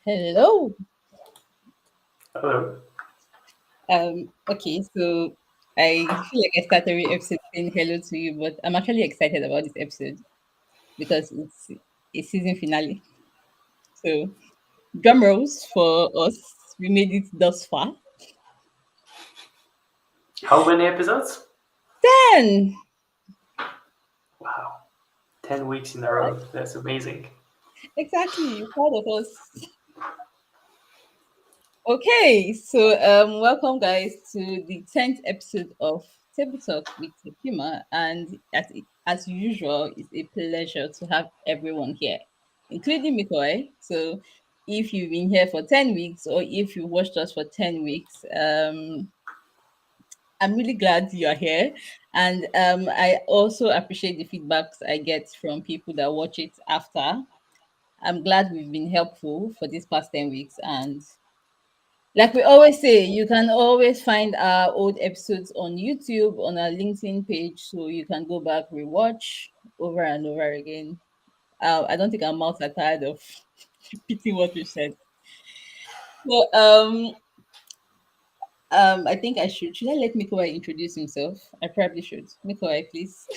Hello. Hello. Okay, so I feel like I start every episode saying hello to you, but I'm actually excited about this episode because it's a season finale. So drum rolls for us. We made it thus far. How many episodes? Then Wow. 10 weeks in a row. That's amazing. exactly, you're proud of us. Okay, so welcome guys to the 10th episode of Table Talk with Tequma, and as usual, it's a pleasure to have everyone here, including Mikoi. So, if you've been here for 10 weeks, or if you watched us for 10 weeks, I'm really glad you are here, and I also appreciate the feedbacks I get from people that watch it after. I'm glad we've been helpful for these past 10 weeks, and like we always say, you can always find our old episodes on YouTube, on our LinkedIn page, so you can go back, rewatch over and over again. I don't think our mouths are tired of repeating what we said. So, I think I should. Should I let Mikoi introduce himself? I probably should. Mikoi, please.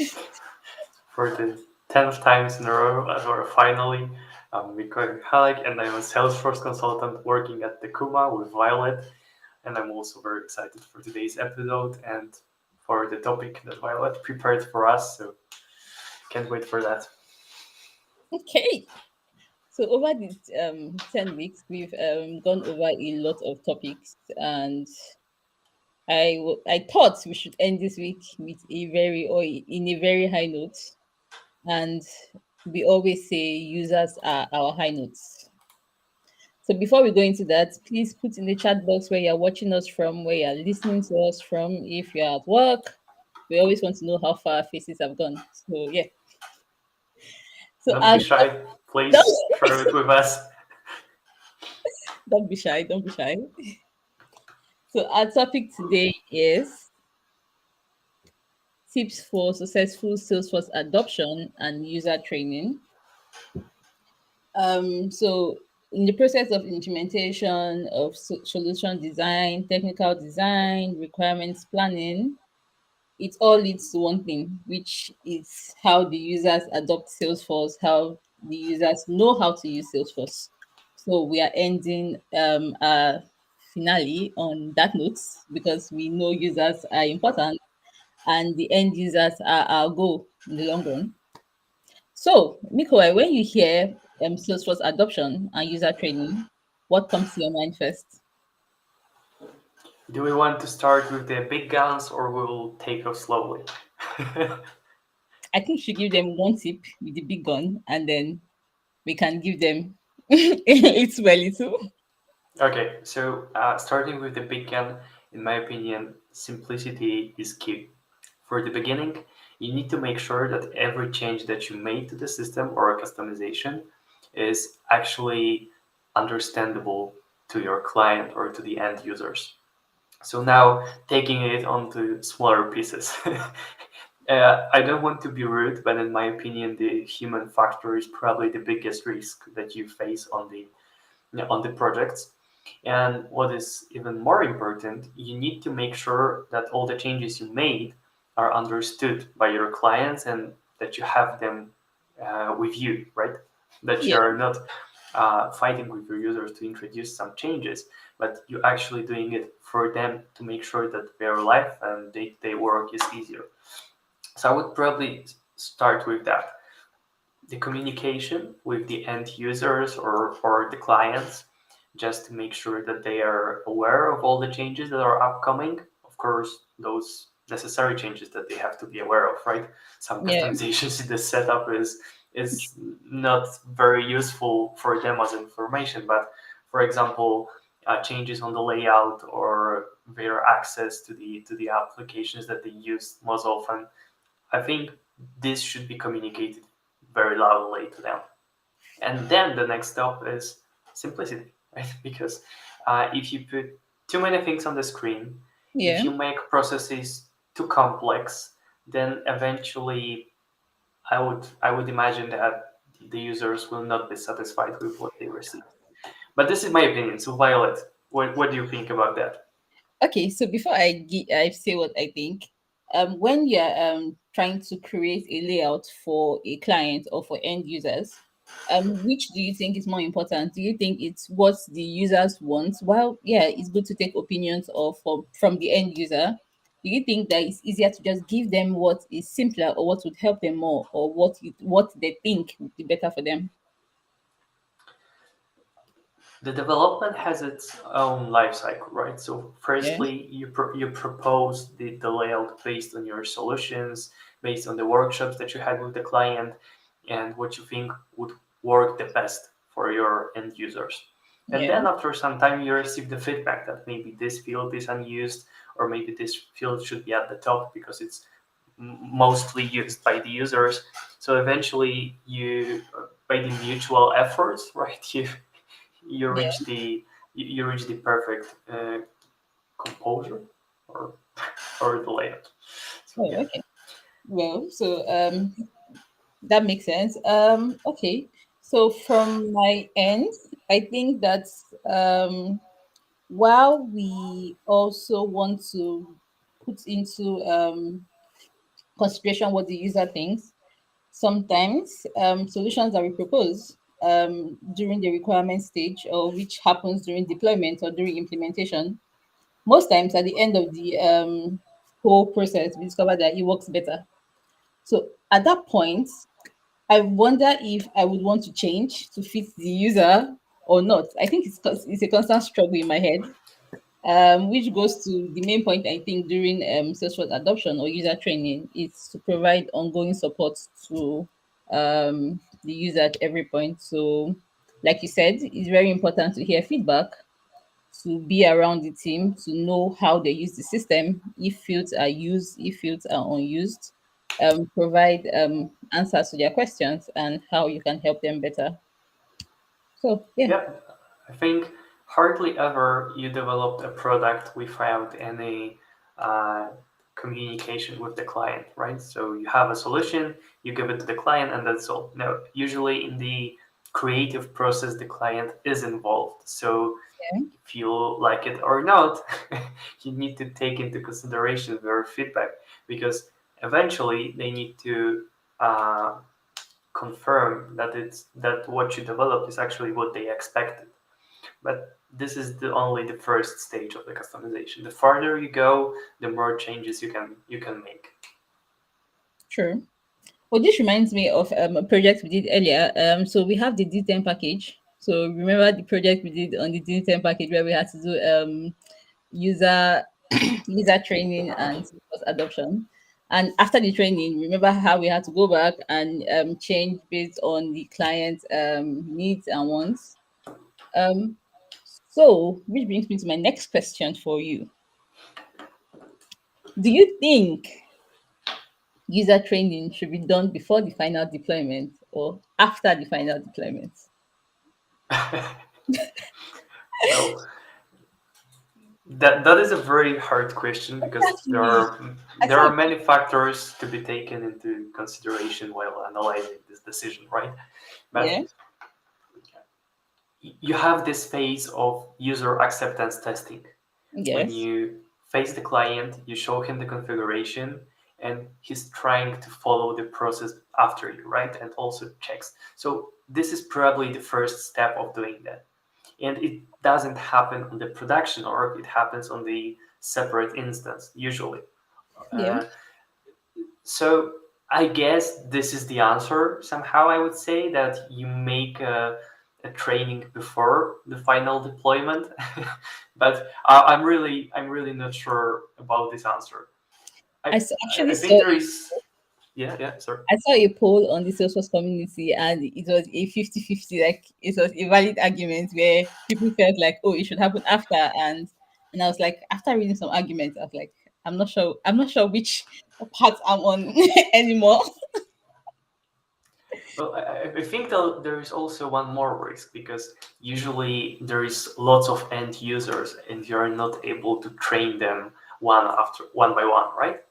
For the 10th times in a row, as we're finally, I'm Mikoy Halleck, and I'm a Salesforce consultant working at Tequma with Violet. And I'm also very excited for today's episode and for the topic that Violet prepared for us. So can't wait for that. Okay. So over these 10 weeks, we've gone over a lot of topics, and I thought we should end this week with a very or in a very high note, and we always say users are our high notes. So before we go into that, please put in the chat box where you're watching us from, where you're listening to us from. If you're at work, we always want to know how far our faces have gone. So yeah. So Don't be as shy. don't, Please share it with us. don't be shy, don't be shy. So our topic today is tips for successful Salesforce adoption and user training. So in the process of implementation of solution design, technical design, requirements planning, it all leads to one thing, which is how the users adopt Salesforce, how the users know how to use Salesforce. So we are ending our finale on that note because we know users are important and the end users are our goal in the long run. So, Mikoai, when you hear Salesforce adoption and user training, what comes to your mind first? Do we want to start with the big guns or we'll take off slowly? I think you should give them one tip with the big gun, and then we can give them little by little. Okay, so starting with the big gun, in my opinion, simplicity is key. For the beginning, you need to make sure that every change that you made to the system or a customization is actually understandable to your client or to the end users. So now taking it onto smaller pieces. I don't want to be rude, but in my opinion, the human factor is probably the biggest risk that you face on the projects. And what is even more important, you need to make sure that all the changes you made are understood by your clients and that you have them with you, right? That you Yeah, are not fighting with your users to introduce some changes, but you're actually doing it for them to make sure that their life and day-to-day work is easier. So I would probably start with that. The communication with the end users or the clients, just to make sure that they are aware of all the changes that are upcoming. Of course, those necessary changes that they have to be aware of, right? Some yeah, customizations in the setup is not very useful for them as information, but for example, changes on the layout or their access to the applications that they use most often. I think this should be communicated very loudly to them. And then the next step is simplicity, right? Because if you put too many things on the screen, if yeah, you make processes too complex, then eventually I would imagine that the users will not be satisfied with what they receive. But this is my opinion. So Violet, what do you think about that? Okay, so before I say what I think, when you're trying to create a layout for a client or for end users, which do you think is more important? Do you think it's what the users want? Well, yeah, it's good to take opinions of from the end user. Do you think that it's easier to just give them what is simpler or what would help them more, or what they think would be better for them? The development has its own life cycle, right? So Yeah, firstly, you propose the layout based on your solutions, based on the workshops that you had with the client, and what you think would work the best for your end users. And yeah, then after some time, you receive the feedback that maybe this field is unused, or maybe this field should be at the top because it's mostly used by the users. So eventually, by the mutual efforts, right, you yeah. reach the you reach the perfect composure or or the layout. So Oh, yeah, okay. Well, so that makes sense. Okay. So from my end, I think that while we also want to put into consideration what the user thinks, sometimes solutions that we propose during the requirement stage, or which happens during deployment or during implementation, most times at the end of the whole process, we discover that it works better. So at that point, I wonder if I would want to change to fit the user or not. I think it's a constant struggle in my head, which goes to the main point I think during Salesforce adoption or user training is to provide ongoing support to the user at every point. So, like you said, it's very important to hear feedback, to be around the team, to know how they use the system, if fields are used, if fields are unused, provide answers to their questions and how you can help them better. So, yeah, yeah. I think hardly ever you developed a product without any uh, communication with the client, right? So you have a solution, you give it to the client, and that's all. No, usually in the creative process, the client is involved. So yeah, if you like it or not, you need to take into consideration their feedback because eventually they need to uh, confirm that it's that what you developed is actually what they expected. But this is only the first stage of the customization. The farther you go, the more changes you can make. true. Well, this reminds me of a project we did earlier. So we have the D10 package. So remember the project we did on the D10 package where we had to do user user training and Salesforce adoption. And after the training, remember how we had to go back and change based on the client's needs and wants. Um, so, which brings me to my next question for you. Do you think user training should be done before the final deployment or after the final deployment? Well, that is a very hard question because there Exactly. are I there saw are it. many factors to be taken into consideration while analyzing this decision, right? But Yeah. you have this phase of user acceptance testing when Yes. you face the client, you show him the configuration, and he's trying to follow the process after you, right? And also checks. So this is probably the first step of doing that. And it doesn't happen on the production org, it happens on the separate instance, usually. Yeah. Uh, so I guess this is the answer. Somehow I would say that you make a training before the final deployment, but I'm really not sure about this answer. I Actually I think saw there is yeah sorry. I saw a poll on the Salesforce community, and it was a 50-50. Like, it was a valid argument where people felt like, oh, it should happen after. And I was like, after reading some arguments, I was like, I'm not sure which part I'm on anymore. Well, I think that there is also one more risk because usually there is lots of end users and you're not able to train them one by one, right?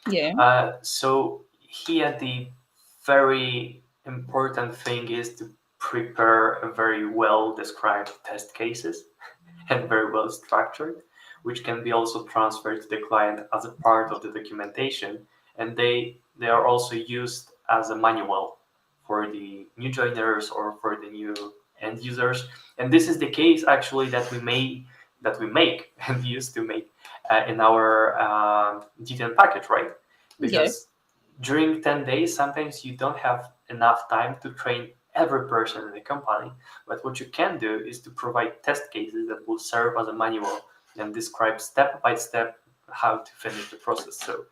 Yeah. So here the very important thing is to prepare a very well described test cases and very well structured, which can be also transferred to the client as a part of the documentation. And they are also used as a manual for the new joiners or for the new end users. And this is the case actually that we make and used to make in our DTN package, right? Yeah. Because during 10 days, sometimes you don't have enough time to train every person in the company. But what you can do is to provide test cases that will serve as a manual and describe step by step how to finish the process. So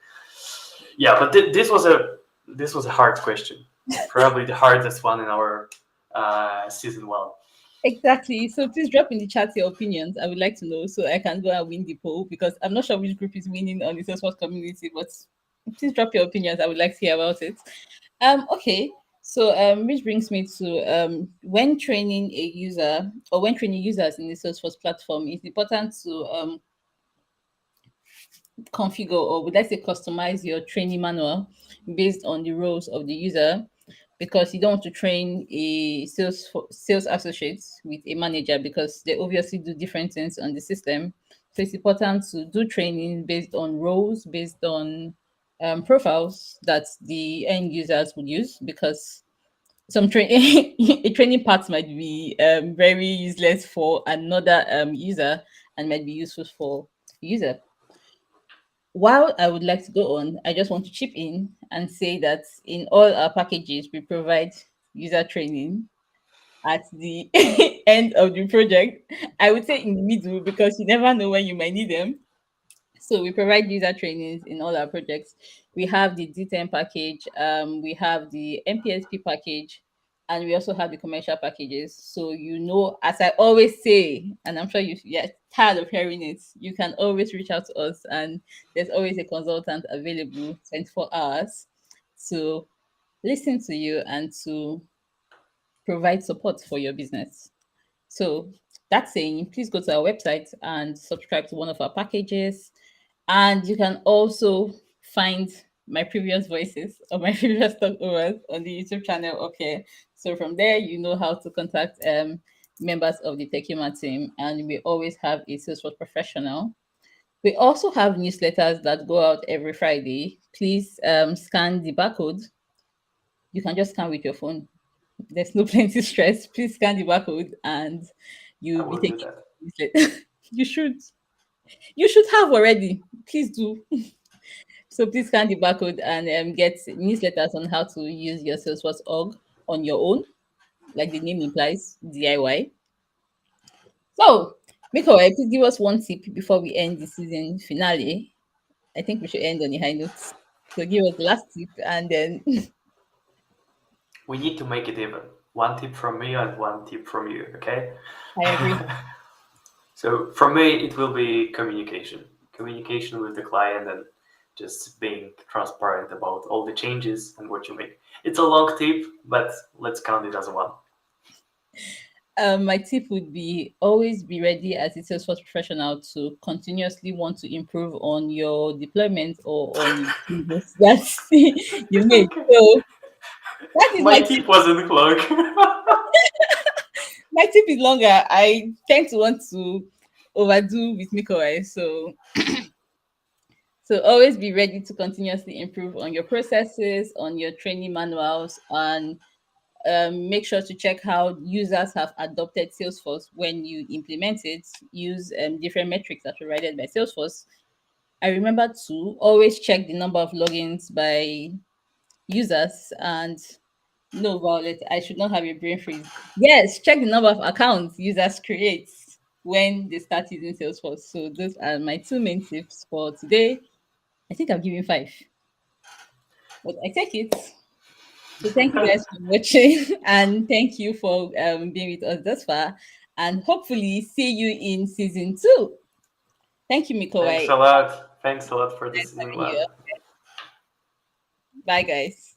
yeah, but this was a hard question, probably the hardest one in our season one. Exactly. So please drop in the chat your opinions. I would like to know so I can go and win the poll because I'm not sure which group is winning on the Salesforce community, but please drop your opinions. I would like to hear about it. Okay. So which brings me to when training a user or when training users in the Salesforce platform, it's important to configure or would I say customize your training manual based on the roles of the user because you don't want to train a sales associate with a manager because they obviously do different things on the system. So it's important to do training based on roles, based on profiles that the end users would use because some training a training part might be very useless for another user and might be useful for user. While I would like to go on, I just want to chip in and say that in all our packages, we provide user training at the end of the project. I would say in the middle because you never know when you might need them. So we provide user trainings in all our projects. We have the D10 package, we have the MPSP package, and we also have the commercial packages. So you know, as I always say, and I'm sure you're tired of hearing it, you can always reach out to us, and there's always a consultant available 24 hours to listen to you and to provide support for your business. So that saying, please go to our website and subscribe to one of our packages. And you can also find my previous voices or my previous talkovers on the YouTube channel. Okay. So from there, you know how to contact members of the Tequma team. And we always have a Salesforce professional. We also have newsletters that go out every Friday. Please scan the barcode. You can just scan with your phone. There's no plenty stress. Please scan the barcode and I you'll be will do taken that. to the newsletter. you should. You should have already. Please do. So please scan the barcode and get newsletters on how to use your Salesforce org on your own, like the name implies, DIY. So, Miko, please give us one tip before we end the season finale. I think we should end on a high note. So give us the last tip and then We need to make it even. One tip from me and one tip from you, okay? I agree. So for me, it will be communication. Communication with the client and just being transparent about all the changes and what you make. It's a long tip, but let's count it as one. My tip would be always be ready as a Salesforce professional to continuously want to improve on your deployment or on changes that you made. Okay. So that is my My tip. tip wasn't long. My tip is longer. I tend to want to overdo with Mikoi. So always be ready to continuously improve on your processes, on your training manuals, and make sure to check how users have adopted Salesforce when you implement it. Use different metrics that are provided by Salesforce. I remember to always check the number of logins by users and no, Violet, I should not have a brain freeze. Yes, check the number of accounts users create when they start using Salesforce. So those are my two main tips for today. I think I'm giving five, but I take it. So thank you guys for watching and thank you for being with us thus far. And hopefully see you in season two. Thank you, Thanks Mikowai. a lot. Thanks a lot for the Nice season having one. you. Bye, guys.